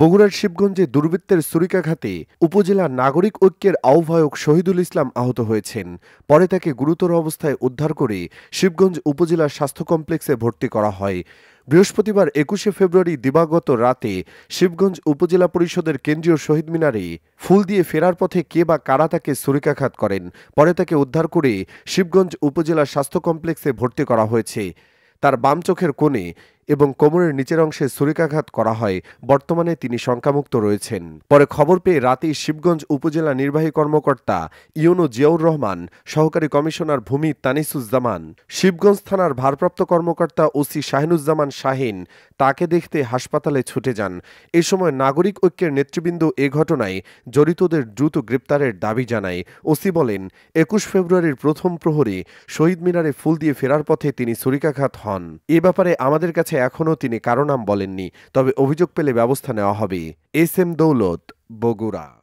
বগুড়ার শিবগঞ্জে দুর্বৃত্তের ছুরিকাঘাতে উপজেলা নাগরিক ঐক্যের আহ্বায়ক শহীদুল ইসলাম আহত হয়েছেন। পরে তাকে গুরুতর অবস্থায় উদ্ধার করে শিবগঞ্জ উপজেলা স্বাস্থ্য কমপ্লেক্সে ভর্তি করা হয়। বৃহস্পতিবার ২১শে ফেব্রুয়ারি দিবাগত রাতে শিবগঞ্জ উপজেলা পরিষদের কেন্দ্রীয় শহীদ মিনারে ফুল দিয়ে ফেরার পথে কে বা কারা তাকে ছুরিকাঘাত করেন। পরে তাকে উদ্ধার করে শিবগঞ্জ উপজেলা স্বাস্থ্য কমপ্লেক্সে ভর্তি করা হয়েছে। তার বাম চোখের কোণে এবং কোমরের নিচের অংশে ছুরিকাঘাত করা হয়। বর্তমানে তিনি শঙ্কামুক্ত রয়েছেন। পরে খবর পেয়ে রাতেই শিবগঞ্জ উপজেলা নির্বাহী কর্মকর্তা ইউনু জিয়াউর রহমান, সহকারী কমিশনার ভূমি তানিসুজ্জামান, শিবগঞ্জ থানার ভারপ্রাপ্ত কর্মকর্তা ওসি শাহিনুজ্জামান শাহিন তাকে দেখতে হাসপাতালে ছুটে যান। এ সময় নাগরিক ঐক্যের নেতৃবৃন্দ এ ঘটনায় জড়িতদের দ্রুত গ্রেপ্তারের দাবি জানায়। ওসি বলেন, ২১ ফেব্রুয়ারির প্রথম প্রহরে শহীদ মিনারে ফুল দিয়ে ফেরার পথে তিনি ছুরিকাঘাত হন। এ ব্যাপারে আমাদের কাছে এখনও তিনি কারো নাম বলেননি, তবে অভিযোগ পেলে ব্যবস্থা নেওয়া হবে। এস এম দৌলত, বগুড়া।